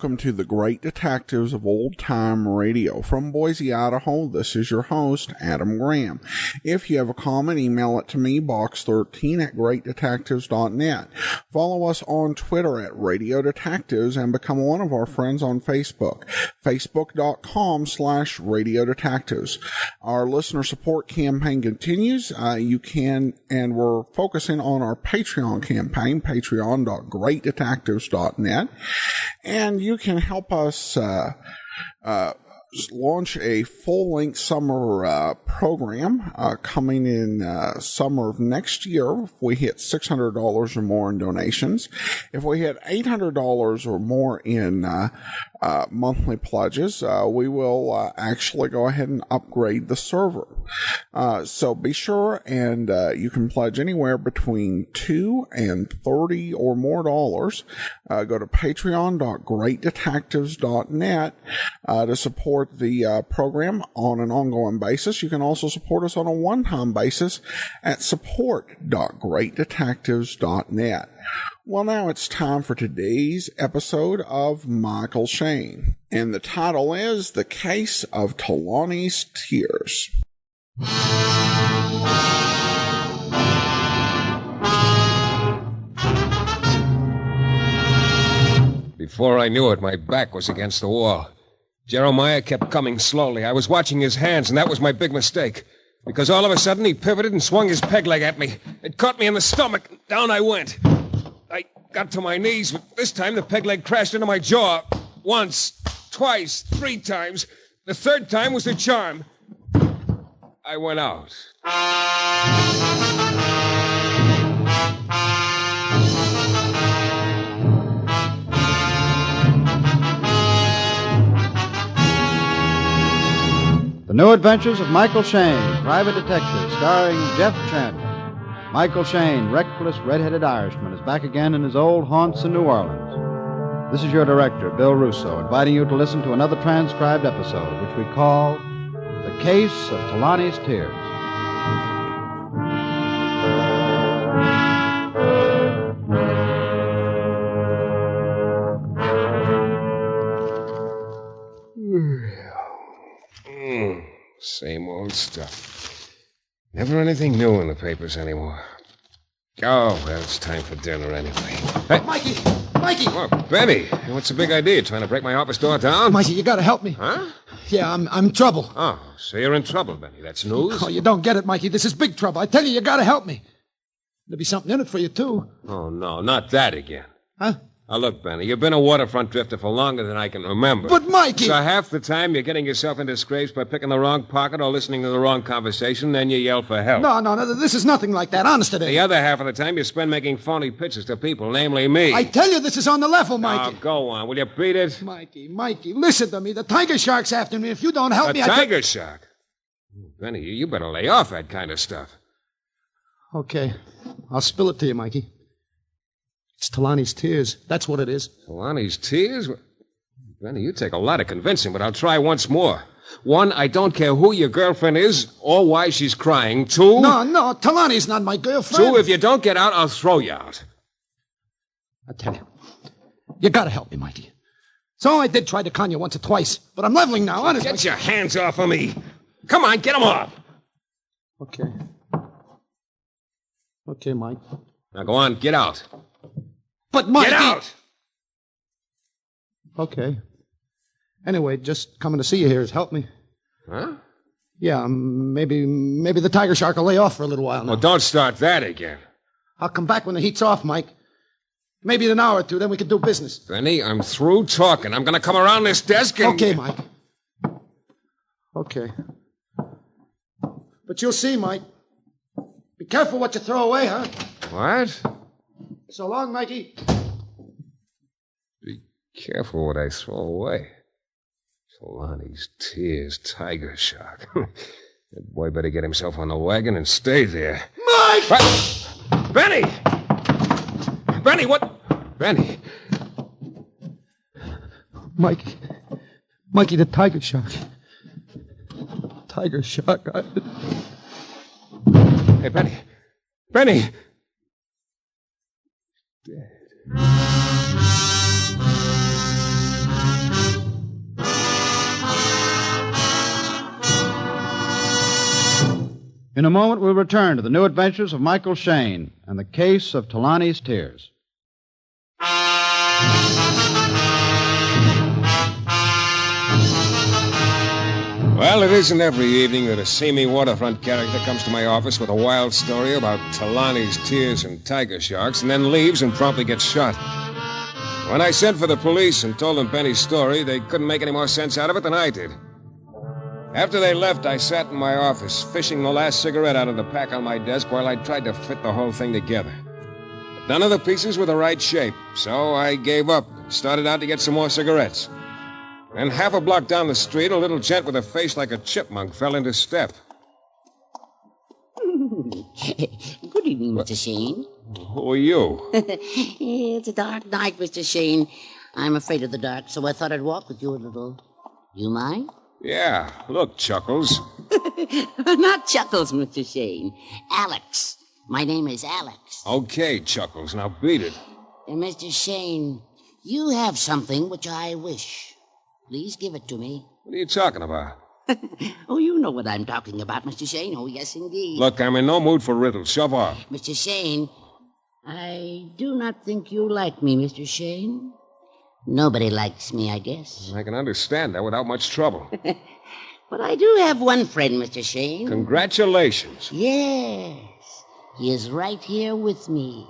welcome to the Great Detectives of Old Time Radio. From Boise, Idaho, this is your host, Adam Graham. If you have a comment, email it to me, box13@greatdetectives.net. Follow us on Twitter at Radio Detectives and become one of our friends on Facebook, facebook.com/Radio Detectives. Our listener support campaign continues. You can, and we're focusing on our Patreon campaign, patreon.greatdetectives.net. And you can help us launch a full-length summer program coming in summer of next year if we hit $600 or more in donations. If we hit $800 or more in monthly pledges, we will actually go ahead and upgrade the server. So be sure, and you can pledge anywhere between $2 and $30 or more dollars. Go to patreon.greatdetectives.net to support the program on an ongoing basis. You can also support us on a one-time basis at support.greatdetectives.net. Well, now it's time for today's episode of Michael Shayne, and the title is The Case of Tahlani's Tears. Before I knew it, my back was against the wall. Jeremiah kept coming slowly. I was watching his hands, and that was my big mistake. Because all of a sudden, he pivoted and swung his peg leg at me. It caught me in the stomach. Down I went. I got to my knees, but this time the peg leg crashed into my jaw. Once, twice, 3 times. The third time was the charm. I went out. The New Adventures of Michael Shayne, Private Detective, starring Jeff Chandler. Michael Shayne, reckless, red-headed Irishman, is back again in his old haunts in New Orleans. This is your director, Bill Russo, inviting you to listen to another transcribed episode, which we call The Case of Tahlani's Tears. Same old stuff. Never anything new in the papers anymore. Oh, well, it's time for dinner anyway. Hey. Mikey! Oh, Benny, what's the big idea? Trying to break my office door down? Mikey, you gotta help me. Huh? Yeah, I'm in trouble. Oh, so you're in trouble, Benny. That's news? Oh, you don't get it, Mikey. This is big trouble. I tell you gotta help me. There'll be something in it for you, too. Oh, no, not that again. Huh? Now, look, Benny, you've been a waterfront drifter for longer than I can remember. But, Mikey... So half the time you're getting yourself into scrapes by picking the wrong pocket or listening to the wrong conversation, then you yell for help. No, this is nothing like that, honest today. The other half of the time you spend making phony pitches to people, namely me. I tell you this is on the level, Mikey. Now, go on. Will you beat it? Mikey, listen to me. The tiger shark's after me. If you don't help me... A tiger shark? Benny, you better lay off that kind of stuff. Okay. I'll spill it to you, Mikey. It's Tahlani's tears. That's what it is. Tahlani's tears? Benny, you take a lot of convincing, but I'll try once more. 1, I don't care who your girlfriend is or why she's crying. 2... No, Tahlani's not my girlfriend. 2, if you don't get out, I'll throw you out. I tell you, you gotta help me, Mikey. So I did try to con you once or twice, but I'm leveling now, honestly. Get your hands off of me. Come on, get them off. Okay, Mike. Now go on, get out. But, Mikey... Get out! Okay. Anyway, just coming to see you here has helped me. Huh? Yeah, maybe the tiger shark will lay off for a little while now. Well, don't start that again. I'll come back when the heat's off, Mike. Maybe in an hour or 2, then we can do business. Benny, I'm through talking. I'm going to come around this desk and... Okay, Mike. Okay. But you'll see, Mike. Be careful what you throw away, huh? What? So long, Mikey. Be careful what I throw away. Tahlani's tears, tiger shark. That boy better get himself on the wagon and stay there. Mike! What? Benny! Benny, what? Benny! Mikey, the tiger shark. Tiger shark. Hey, Benny. Benny! Dead. In a moment, we'll return to the new adventures of Michael Shayne and the case of Tahlani's tears. Well, it isn't every evening that a seamy waterfront character comes to my office with a wild story about Tahlani's tears and tiger sharks and then leaves and promptly gets shot. When I sent for the police and told them Benny's story, they couldn't make any more sense out of it than I did. After they left, I sat in my office, fishing the last cigarette out of the pack on my desk while I tried to fit the whole thing together. But none of the pieces were the right shape, so I gave up and started out to get some more cigarettes. And half a block down the street, a little gent with a face like a chipmunk fell into step. Good evening, Mr. Shayne. Who are you? It's a dark night, Mr. Shayne. I'm afraid of the dark, so I thought I'd walk with you a little. You mind? Yeah, look, Chuckles. Not Chuckles, Mr. Shayne. Alex. My name is Alex. Okay, Chuckles, now beat it. And Mr. Shayne, you have something which I wish. Please give it to me. What are you talking about? Oh, you know what I'm talking about, Mr. Shayne. Oh, yes, indeed. Look, I'm in no mood for riddles. Shove off. Mr. Shayne, I do not think you like me, Mr. Shayne. Nobody likes me, I guess. I can understand that without much trouble. But I do have one friend, Mr. Shayne. Congratulations. Yes. He is right here with me.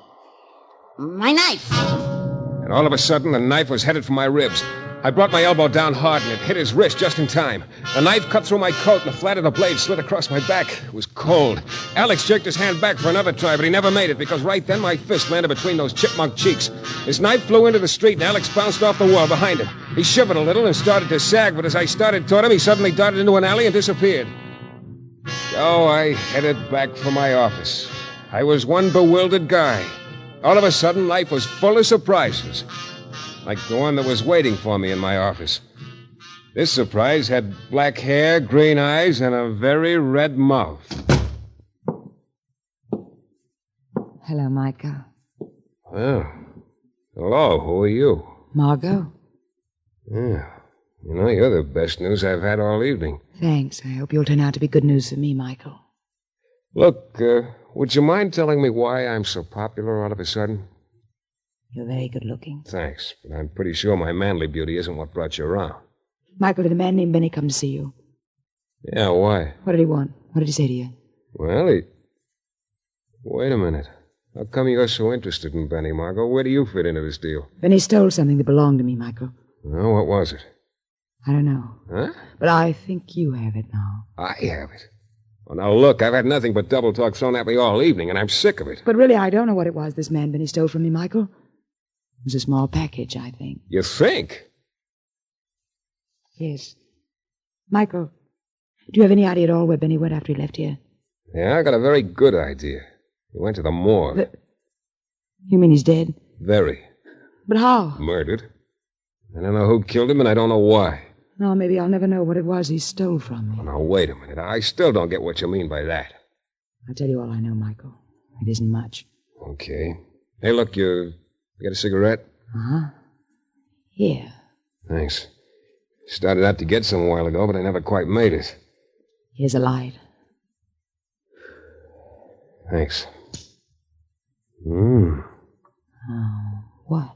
My knife. And all of a sudden, the knife was headed for my ribs. I brought my elbow down hard, and it hit his wrist just in time. The knife cut through my coat, and the flat of the blade slid across my back. It was cold. Alex jerked his hand back for another try, but he never made it, because right then my fist landed between those chipmunk cheeks. His knife flew into the street, and Alex bounced off the wall behind him. He shivered a little and started to sag, but as I started toward him, he suddenly darted into an alley and disappeared. So I headed back for my office. I was one bewildered guy. All of a sudden, life was full of surprises, like the one that was waiting for me in my office. This surprise had black hair, green eyes, and a very red mouth. Hello, Michael. Oh. Hello, who are you? Margot? Yeah. You know, you're the best news I've had all evening. Thanks. I hope you'll turn out to be good news for me, Michael. Look, would you mind telling me why I'm so popular all of a sudden? You're very good looking. Thanks, but I'm pretty sure my manly beauty isn't what brought you around. Michael, did a man named Benny come to see you? Yeah, why? What did he want? What did he say to you? Well, Wait a minute. How come you're so interested in Benny, Margot? Where do you fit into this deal? Benny stole something that belonged to me, Michael. Oh, what was it? I don't know. Huh? But I think you have it now. I have it. Well, now look, I've had nothing but double talk thrown at me all evening, and I'm sick of it. But really, I don't know what it was this man Benny stole from me, Michael. It was a small package, I think. You think? Yes. Michael, do you have any idea at all where Benny went after he left here? Yeah, I got a very good idea. He went to the morgue. You mean he's dead? Very. But how? Murdered. I don't know who killed him, and I don't know why. No, maybe I'll never know what it was he stole from me. Oh, now, wait a minute. I still don't get what you mean by that. I'll tell you all I know, Michael. It isn't much. Okay. Hey, look, you get a cigarette? Uh-huh. Here. Thanks. Started out to get some a while ago, but I never quite made it. Here's a light. Thanks. Oh, what?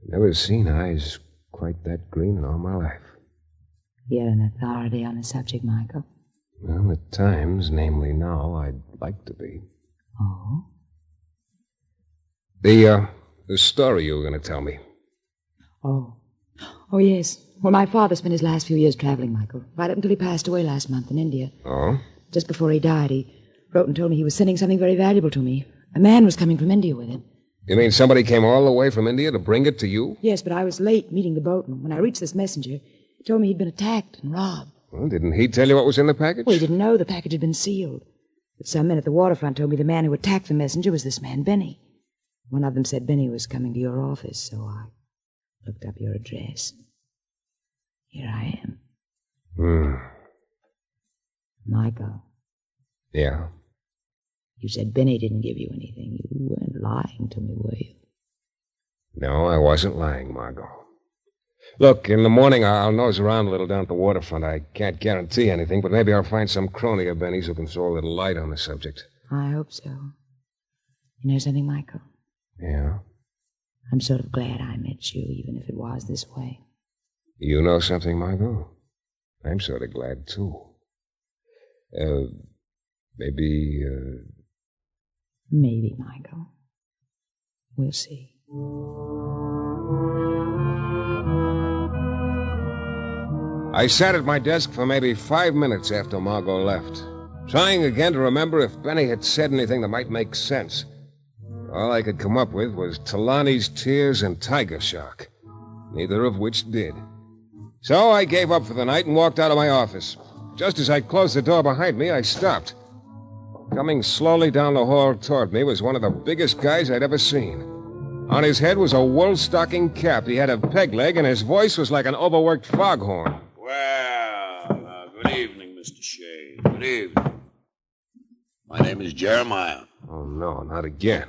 Never seen eyes quite that green in all my life. You're an authority on the subject, Michael. Well, at times, namely now, I'd like to be. Oh? The story you were going to tell me. Oh. Oh, yes. Well, my father spent his last few years traveling, Michael. Right up until he passed away last month in India. Oh? Just before he died, he wrote and told me he was sending something very valuable to me. A man was coming from India with it. You mean somebody came all the way from India to bring it to you? Yes, but I was late meeting the boatman. When I reached this messenger, he told me he'd been attacked and robbed. Well, didn't he tell you what was in the package? Well, he didn't know the package had been sealed. But some men at the waterfront told me the man who attacked the messenger was this man, Benny. One of them said Benny was coming to your office, so I looked up your address. Here I am. Michael. Yeah? You said Benny didn't give you anything. You weren't lying to me, were you? No, I wasn't lying, Margot. Look, in the morning I'll nose around a little down at the waterfront. I can't guarantee anything, but maybe I'll find some crony of Benny's who can throw a little light on the subject. I hope so. You know something, Michael? Yeah? I'm sort of glad I met you, even if it was this way. You know something, Michael? I'm sort of glad, too. Maybe, Maybe, Michael. We'll see. I sat at my desk for maybe 5 minutes after Margot left, trying again to remember if Benny had said anything that might make sense. All I could come up with was Tahlani's tears and tiger shark, neither of which did. So I gave up for the night and walked out of my office. Just as I closed the door behind me, I stopped. Coming slowly down the hall toward me was one of the biggest guys I'd ever seen. On his head was a wool-stocking cap. He had a peg leg, and his voice was like an overworked foghorn. Well, good evening, Mr. Shayne. Good evening. My name is Jeremiah. Oh, no, not again.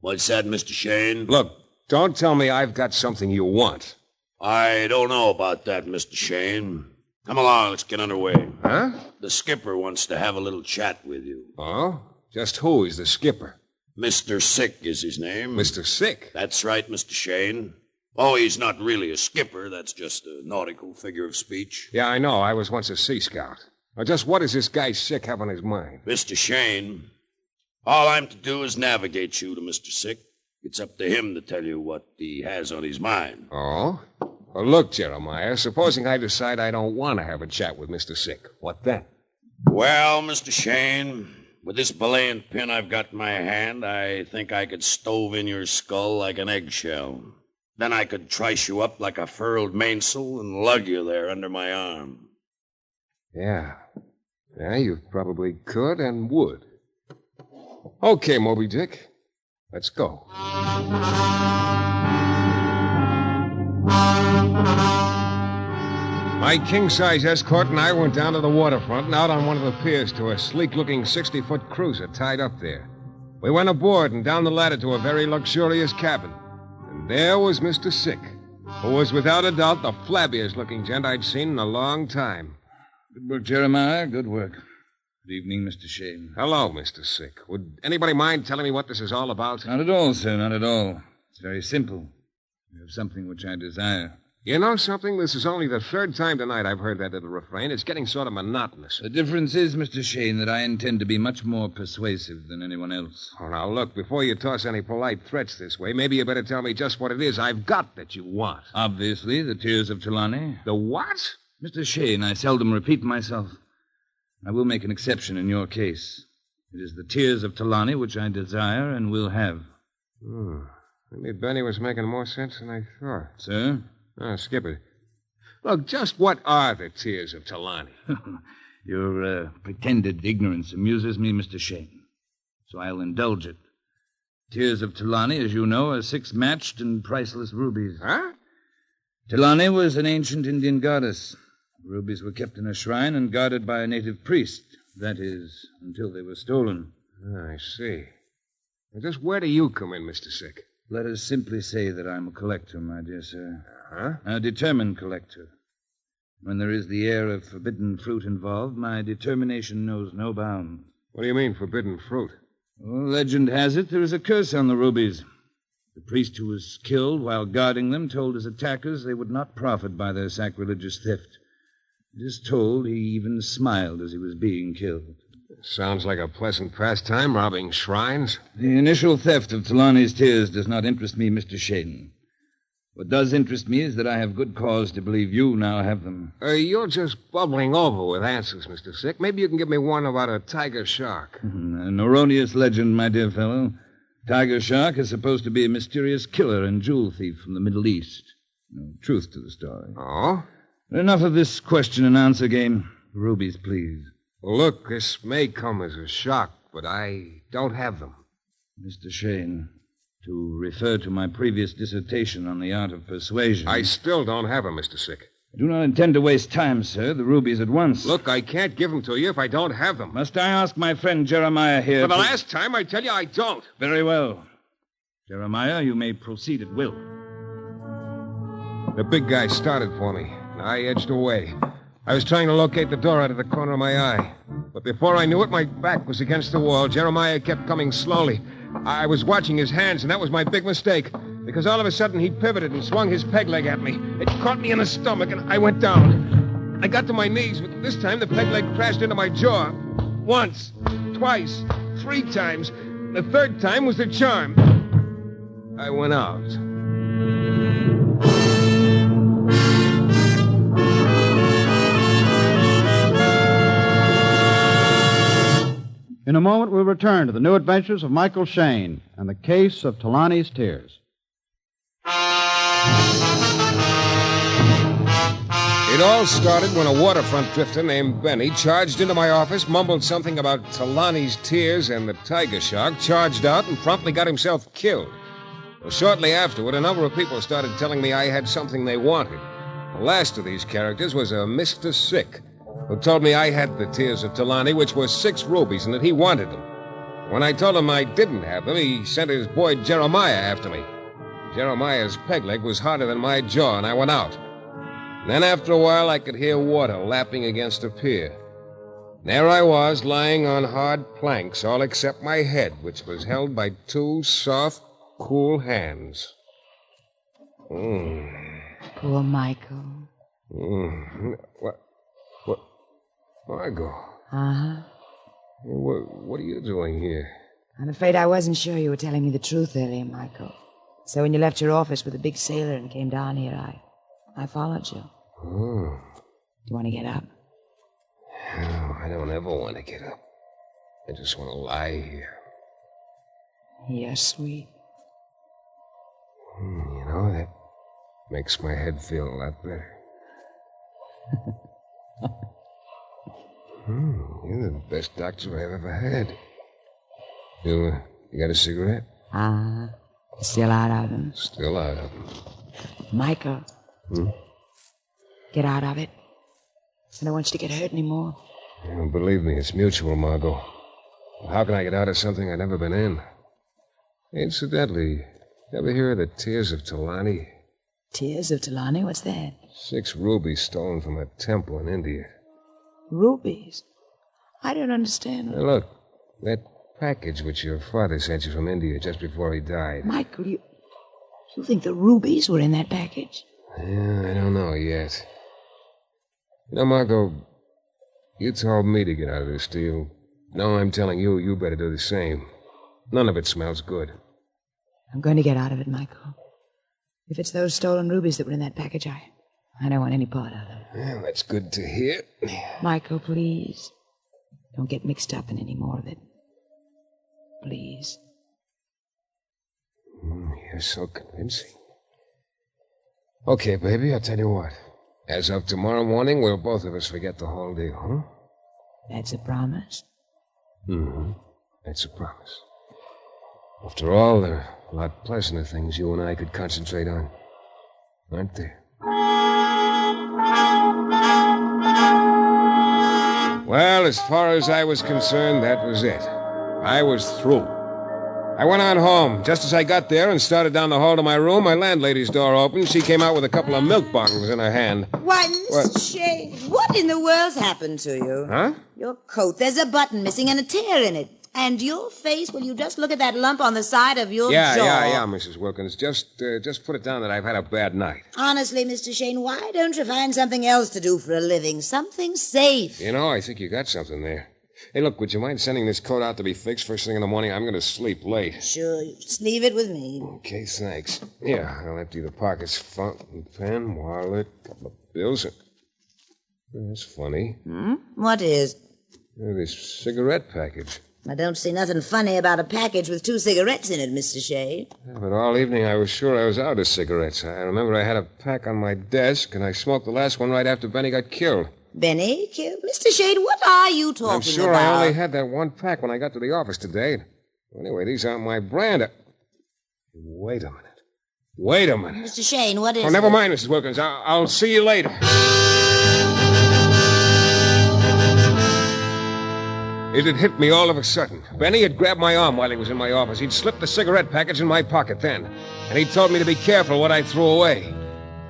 What's that, Mr. Shayne? Look, don't tell me I've got something you want. I don't know about that, Mr. Shayne. Come along, let's get underway. Huh? The skipper wants to have a little chat with you. Oh? Just who is the skipper? Mr. Sick is his name. Mr. Sick? That's right, Mr. Shayne. Oh, he's not really a skipper. That's just a nautical figure of speech. Yeah, I know. I was once a Sea Scout. Now, just what does this guy Sick have on his mind? Mr. Shayne, all I'm to do is navigate you to Mr. Sick. It's up to him to tell you what he has on his mind. Oh? Well, look, Jeremiah, supposing I decide I don't want to have a chat with Mr. Sick, what then? Well, Mr. Shayne, with this belaying pin I've got in my hand, I think I could stove in your skull like an eggshell. Then I could trice you up like a furled mainsail and lug you there under my arm. Yeah. Yeah, you probably could and would. Okay, Moby Dick. Let's go. My king-size escort and I went down to the waterfront and out on one of the piers to a sleek-looking 60-foot cruiser tied up there. We went aboard and down the ladder to a very luxurious cabin. And there was Mr. Sick, who was without a doubt the flabbiest-looking gent I'd seen in a long time. Good work, Jeremiah. Good work. Good evening, Mr. Shayne. Hello, Mr. Sick. Would anybody mind telling me what this is all about? Not at all, sir, not at all. It's very simple. You have something which I desire. You know something? This is only the third time tonight I've heard that little refrain. It's getting sort of monotonous. The difference is, Mr. Shayne, that I intend to be much more persuasive than anyone else. Oh, now, look, before you toss any polite threats this way, maybe you better tell me just what it is I've got that you want. Obviously, the tears of Tahlani. The what? Mr. Shayne, I seldom repeat myself. I will make an exception in your case. It is the tears of Tahlani which I desire and will have. Maybe Benny was making more sense than I thought. Sir? Skipper. Look, just what are the tears of Tahlani? Your pretended ignorance amuses me, Mr. Shayne. So I'll indulge it. Tears of Tahlani, as you know, are 6 matched and priceless rubies. Huh? Tahlani was an ancient Indian goddess. Rubies were kept in a shrine and guarded by a native priest. That is, until they were stolen. I see. Now, just where do you come in, Mr. Sick? Let us simply say that I'm a collector, my dear sir. Huh? A determined collector. When there is the air of forbidden fruit involved, my determination knows no bounds. What do you mean, forbidden fruit? Well, legend has it there is a curse on the rubies. The priest who was killed while guarding them told his attackers they would not profit by their sacrilegious theft. It is told he even smiled as he was being killed. Sounds like a pleasant pastime, robbing shrines. The initial theft of Tahlani's tears does not interest me, Mr. Shayne. What does interest me is that I have good cause to believe you now have them. You're just bubbling over with answers, Mr. Sick. Maybe you can give me one about a tiger shark. An erroneous legend, my dear fellow. Tiger shark is supposed to be a mysterious killer and jewel thief from the Middle East. No truth to the story. Oh? Enough of this question and answer game. Rubies, please. Well, look, this may come as a shock, but I don't have them. Mr. Shayne, to refer to my previous dissertation on the art of persuasion. I still don't have them, Mr. Sick. I do not intend to waste time, sir. The rubies at once. Look, I can't give them to you if I don't have them. Must I ask my friend Jeremiah here? For the last time, I tell you I don't. Very well. Jeremiah, you may proceed at will. The big guy started for me. I edged away. I was trying to locate the door out of the corner of my eye. But before I knew it, my back was against the wall. Jeremiah kept coming slowly. I was watching his hands, and that was my big mistake. Because all of a sudden, he pivoted and swung his peg leg at me. It caught me in the stomach, and I went down. I got to my knees, but this time the peg leg crashed into my jaw. Once, twice, 3 times. The 3rd time was the charm. I went out. In a moment, we'll return to the new adventures of Michael Shayne and the case of Tahlani's tears. It all started when a waterfront drifter named Benny charged into my office, mumbled something about Tahlani's tears and the tiger shark, charged out, and promptly got himself killed. Well, shortly afterward, a number of people started telling me I had something they wanted. The last of these characters was a Mr. Sick, who told me I had the tears of Tahlani, which were 6 rubies, and that he wanted them. When I told him I didn't have them, he sent his boy Jeremiah after me. Jeremiah's peg leg was harder than my jaw, and I went out. And then after a while, I could hear water lapping against a pier. And there I was, lying on hard planks, all except my head, which was held by 2 soft, cool hands. Poor Michael. What? Margot. Uh-huh. What are you doing here? I'm afraid I wasn't sure you were telling me the truth earlier, Michael. So when you left your office with the big sailor and came down here, I followed you. Oh. Do you want to get up? No, I don't ever want to get up. I just want to lie here. You're sweet. You know, that makes my head feel a lot better. You're the best doctor I've ever had. You got a cigarette? Still out of them. Still out of them. Michael. Get out of it. I don't want you to get hurt anymore. Believe me, it's mutual, Margot. How can I get out of something I've never been in? Incidentally, ever hear of the tears of Tahlani? Tears of Tahlani? What's that? 6 rubies stolen from a temple in India. Rubies? I don't understand. Now look, that package which your father sent you from India just before he died. Michael, you think the rubies were in that package? Yeah, I don't know yet. You know, Margot, you told me to get out of this deal. Now I'm telling you, you better do the same. None of it smells good. I'm going to get out of it, Michael. If it's those stolen rubies that were in that package, I don't want any part of it. Well, that's good to hear. Michael, please. Don't get mixed up in any more of it. Please. You're so convincing. Okay, baby, I'll tell you what. As of tomorrow morning, we'll both of us forget the whole deal, huh? That's a promise? That's a promise. After all, there are a lot pleasanter things you and I could concentrate on. Aren't there? Well, as far as I was concerned, that was it. I was through. I went on home. Just as I got there and started down the hall to my room, my landlady's door opened. She came out with a couple of milk bottles in her hand. Why, Mr. Shayne, what in the world's happened to you? Huh? Your coat, there's a button missing and a tear in it. And your face, will you just look at that lump on the side of your jaw? Yeah, Mrs. Wilkins. Just put it down that I've had a bad night. Honestly, Mr. Shayne, why don't you find something else to do for a living? Something safe. You know, I think you got something there. Hey, look, would you mind sending this coat out to be fixed first thing in the morning? I'm going to sleep late. Sure, just leave it with me. Okay, thanks. Yeah, I'll empty the pockets. Fountain pen, wallet, couple of bills. That's funny. What is? This cigarette package. I don't see nothing funny about a package with 2 cigarettes in it, Mr. Shayne. Yeah, but all evening I was sure I was out of cigarettes. I remember I had a pack on my desk, and I smoked the last one right after Benny got killed. Benny killed? Mr. Shayne, what are you talking about? I'm sure I only had that one pack when I got to the office today. Anyway, these aren't my brand. Wait a minute. Mr. Shayne, what is it? Oh, never mind, Mrs. Wilkins. I'll see you later. It had hit me all of a sudden. Benny had grabbed my arm while he was in my office. He'd slipped the cigarette package in my pocket then. And he told me to be careful what I threw away.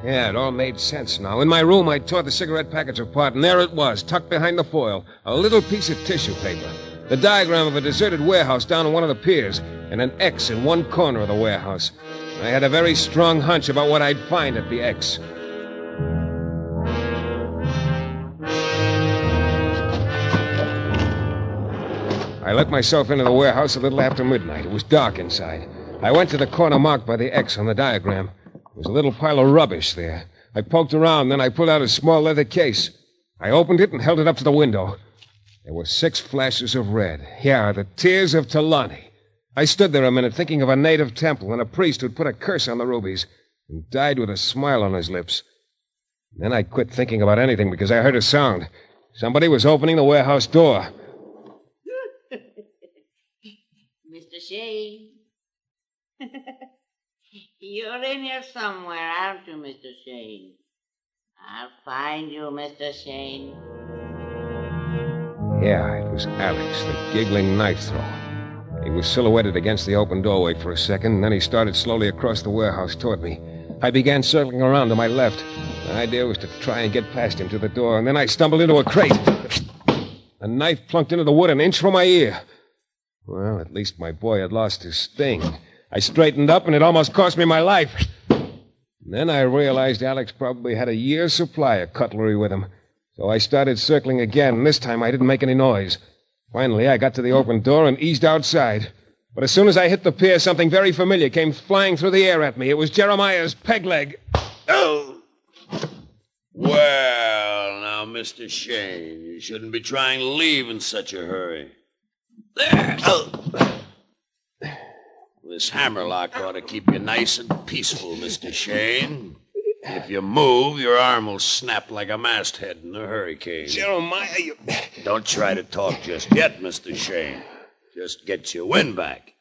Yeah, it all made sense now. In my room, I tore the cigarette package apart, and there it was, tucked behind the foil, a little piece of tissue paper. The diagram of a deserted warehouse down on one of the piers, and an X in one corner of the warehouse. I had a very strong hunch about what I'd find at the X. I let myself into the warehouse a little after midnight. It was dark inside. I went to the corner marked by the X on the diagram. There was a little pile of rubbish there. I poked around, then I pulled out a small leather case. I opened it and held it up to the window. There were 6 flashes of red. Yeah, the tears of Tahlani. I stood there a minute thinking of a native temple and a priest who'd put a curse on the rubies and died with a smile on his lips. Then I quit thinking about anything because I heard a sound. Somebody was opening the warehouse door. Mr. Shayne. You're in here somewhere, aren't you, Mr. Shayne? I'll find you, Mr. Shayne. Yeah, it was Alex, the giggling knife thrower. He was silhouetted against the open doorway for a second, and then he started slowly across the warehouse toward me. I began circling around to my left. The idea was to try and get past him to the door, and then I stumbled into a crate. A knife plunked into the wood an inch from my ear. Well, at least my boy had lost his sting. I straightened up, and it almost cost me my life. Then I realized Alex probably had a year's supply of cutlery with him. So I started circling again, and this time I didn't make any noise. Finally, I got to the open door and eased outside. But as soon as I hit the pier, something very familiar came flying through the air at me. It was Jeremiah's peg leg. Oh! Well, now, Mr. Shayne, you shouldn't be trying to leave in such a hurry. There! Oh! This hammerlock ought to keep you nice and peaceful, Mr. Shayne. If you move, your arm will snap like a masthead in a hurricane. Jeremiah, you... Don't try to talk just yet, Mr. Shayne. Just get your wind back.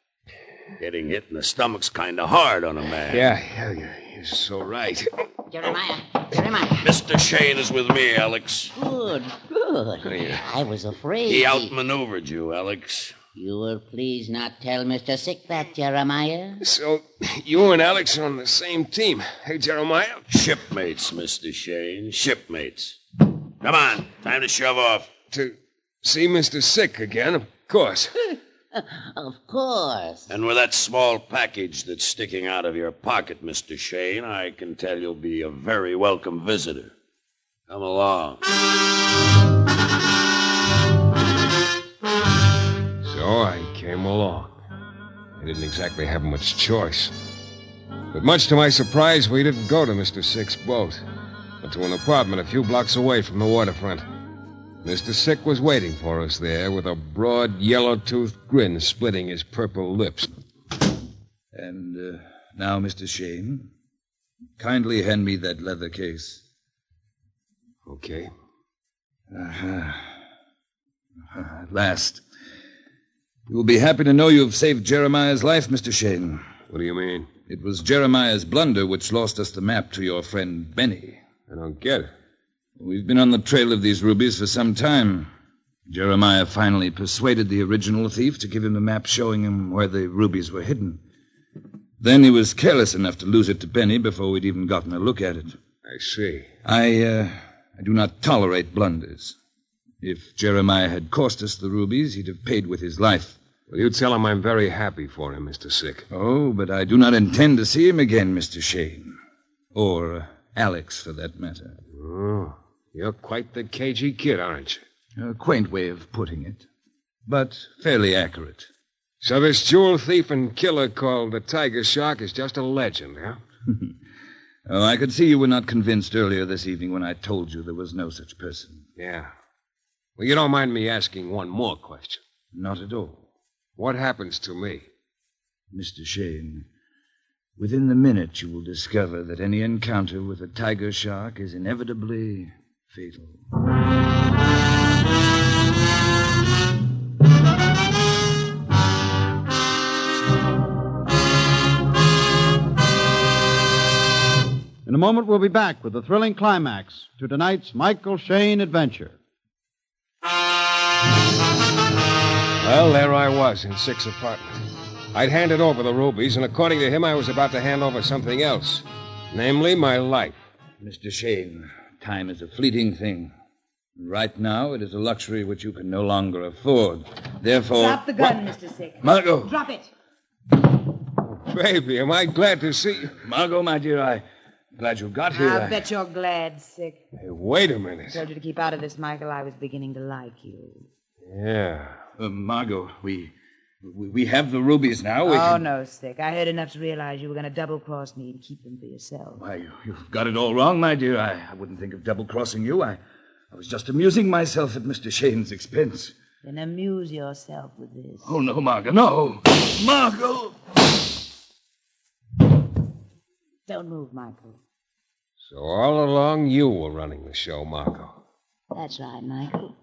Getting hit in the stomach's kind of hard on a man. Yeah, you're so right. Jeremiah. Mr. Shayne is with me, Alex. Good. I was afraid. He outmaneuvered you, Alex. You will please not tell Mr. Sick that, Jeremiah. So, you and Alex are on the same team. Hey, Jeremiah? Shipmates, Mr. Shayne. Shipmates. Come on, time to shove off. To see Mr. Sick again, of course. Of course. And with that small package that's sticking out of your pocket, Mr. Shayne, I can tell you'll be a very welcome visitor. Come along. So I came along. I didn't exactly have much choice. But much to my surprise, we didn't go to Mr. Sick's boat, but to an apartment a few blocks away from the waterfront. Mr. Sick was waiting for us there with a broad, yellow-toothed grin splitting his purple lips. And now, Mr. Shayne, kindly hand me that leather case. Okay. At last. You will be happy to know you've saved Jeremiah's life, Mr. Shayne. What do you mean? It was Jeremiah's blunder which lost us the map to your friend Benny. I don't get it. We've been on the trail of these rubies for some time. Jeremiah finally persuaded the original thief to give him the map showing him where the rubies were hidden. Then he was careless enough to lose it to Benny before we'd even gotten a look at it. I see. I do not tolerate blunders. If Jeremiah had cost us the rubies, he'd have paid with his life. Well, you tell him I'm very happy for him, Mr. Sick. Oh, but I do not intend to see him again, Mr. Shayne. Or Alex, for that matter. Oh, you're quite the cagey kid, aren't you? A quaint way of putting it, but fairly accurate. So this jewel thief and killer called the Tiger Shark is just a legend, huh? Oh, I could see you were not convinced earlier this evening when I told you there was no such person. Yeah. Well, you don't mind me asking one more question? Not at all. What happens to me? Mr. Shayne, within the minute you will discover that any encounter with a tiger shark is inevitably fatal. In a moment, we'll be back with the thrilling climax to tonight's Michael Shayne adventure. Well, there I was in Sick's apartment. I'd handed over the rubies, and according to him, I was about to hand over something else. Namely, my life. Mr. Shayne, time is a fleeting thing. Right now, it is a luxury which you can no longer afford. Therefore... Drop the gun, Mr. Sick. Margot! Drop it. Baby, am I glad to see you. Margot, my dear, I'm glad you got here. I bet you're glad, Sick. Hey, wait a minute. I told you to keep out of this, Michael. I was beginning to like you. Yeah. Margot, we have the rubies now. Oh, no, Sick. I heard enough to realize you were going to double-cross me and keep them for yourself. Why, you've got it all wrong, my dear. I wouldn't think of double-crossing you. I was just amusing myself at Mr. Shayne's expense. Then amuse yourself with this. Oh, no, Margot, no. Margot! Don't move, Michael. So all along you were running the show, Margot. That's right, Michael.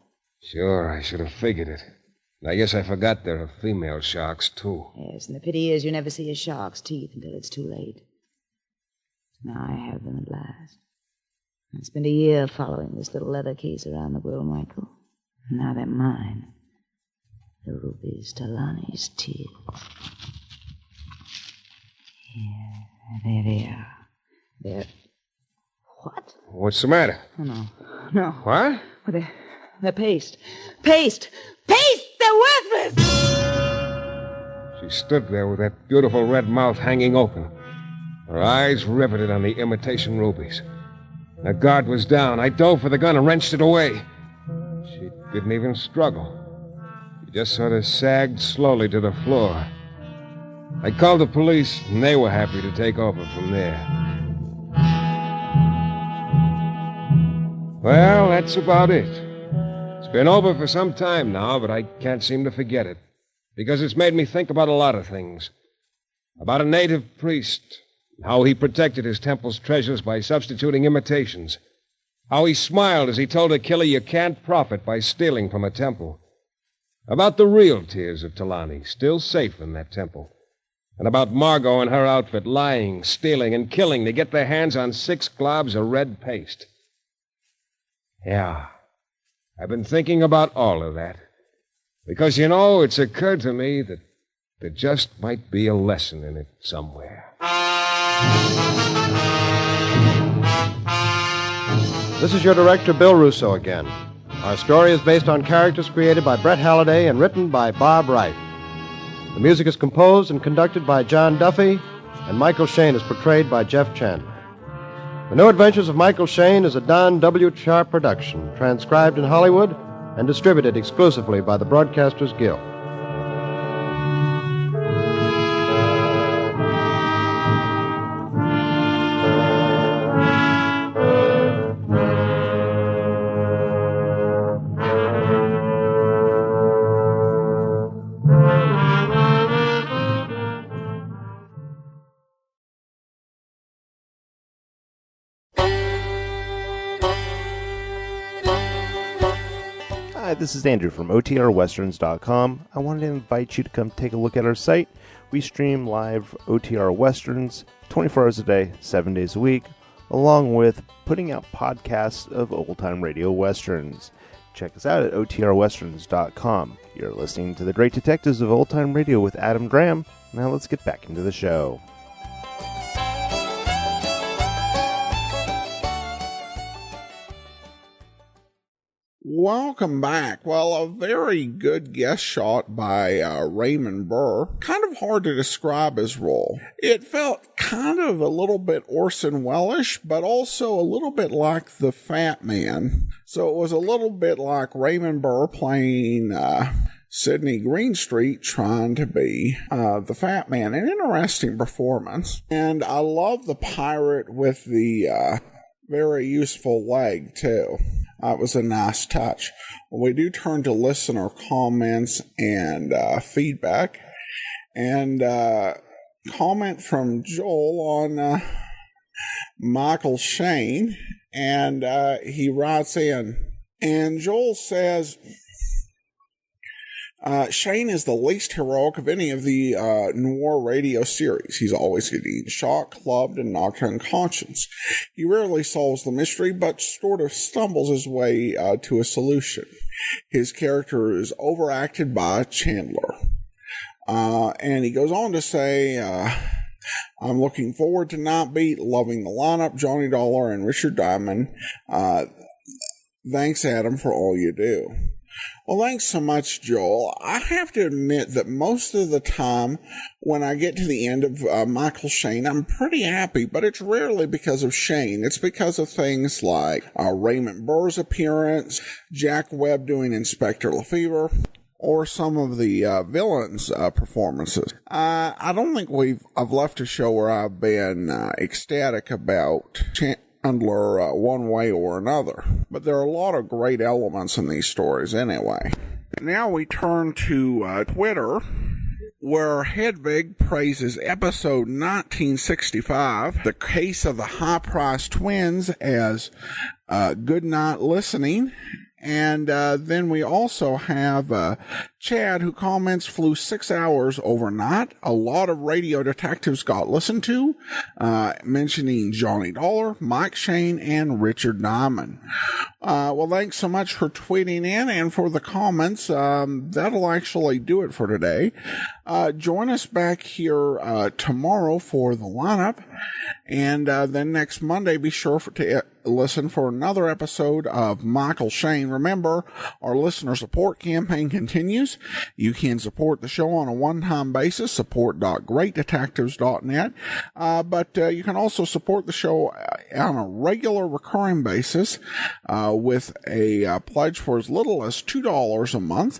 Sure, I should have figured it. And I guess I forgot there are female sharks, too. Yes, and the pity is you never see a shark's teeth until it's too late. Now I have them at last. I spent a year following this little leather case around the world, Michael. And now they're mine. The rubies, Tahlani's tears. Here, there they are. They're... What? What's the matter? Oh, no. What? Well, they're paste. Paste! Paste! They're worthless! She stood there with that beautiful red mouth hanging open, her eyes riveted on the imitation rubies. The guard was down. I dove for the gun and wrenched it away. She didn't even struggle. She just sort of sagged slowly to the floor. I called the police, and they were happy to take over from there. Well, that's about it. It's been over for some time now, but I can't seem to forget it, because it's made me think about a lot of things. About a native priest, how he protected his temple's treasures by substituting imitations. How he smiled as he told a killer you can't profit by stealing from a temple. About the real tears of Tahlani, still safe in that temple. And about Margot and her outfit lying, stealing, and killing to get their hands on 6 globs of red paste. Yeah, I've been thinking about all of that. Because, you know, it's occurred to me that there just might be a lesson in it somewhere. This is your director, Bill Russo, again. Our story is based on characters created by Brett Halliday and written by Bob Wright. The music is composed and conducted by John Duffy, and Michael Shayne is portrayed by Jeff Chandler. The New Adventures of Michael Shayne is a Don W. Sharp production, transcribed in Hollywood and distributed exclusively by the Broadcasters Guild. Hi, this is Andrew from OTRWesterns.com. I wanted to invite you to come take a look at our site. We stream live OTR Westerns 24 hours a day, 7 days a week, along with putting out podcasts of old-time radio westerns. Check us out at OTRWesterns.com. You're listening to The Great Detectives of Old Time Radio with Adam Graham. Now let's get back into the show. Welcome back. Well, a very good guest shot by Raymond Burr. Kind of hard to describe his role. It felt kind of a little bit Orson Welles-ish, but also a little bit like the Fat Man. So it was a little bit like Raymond Burr playing Sidney Greenstreet trying to be the Fat Man. An interesting performance. And I love the pirate with the very useful leg, too. That was a nice touch. We do turn to listener comments and feedback. And comment from Joel on Michael Shayne. And he writes in. And Joel says, Shayne is the least heroic of any of the noir radio series. He's always getting shot, clubbed, and knocked unconscious. He rarely solves the mystery, but sort of stumbles his way to a solution. His character is overacted by Chandler. And he goes on to say, I'm looking forward to Not Beat, loving the lineup, Johnny Dollar and Richard Diamond. Thanks, Adam, for all you do. Well, thanks so much, Joel. I have to admit that most of the time when I get to the end of Michael Shayne, I'm pretty happy, but it's rarely because of Shayne. It's because of things like Raymond Burr's appearance, Jack Webb doing Inspector Lefevre, or some of the villains' performances. I don't think I've left a show where I've been ecstatic about Chandler one way or another. But there are a lot of great elements in these stories anyway. Now we turn to Twitter, where Hedvig praises episode 1965, The Case of the High-Priced Twins, as good night listening. And then we also have Chad, who comments, flew 6 hours overnight. A lot of radio detectives got listened to, mentioning Johnny Dollar, Mike Shayne, and Richard Diamond. Well, thanks so much for tweeting in and for the comments. That'll actually do it for today. Join us back here tomorrow for the lineup. And then next Monday, be sure to listen for another episode of Michael Shayne. Remember, our listener support campaign continues. You can support the show on a one-time basis, support.greatdetectives.net. But you can also support the show on a regular recurring basis with a pledge for as little as $2 a month.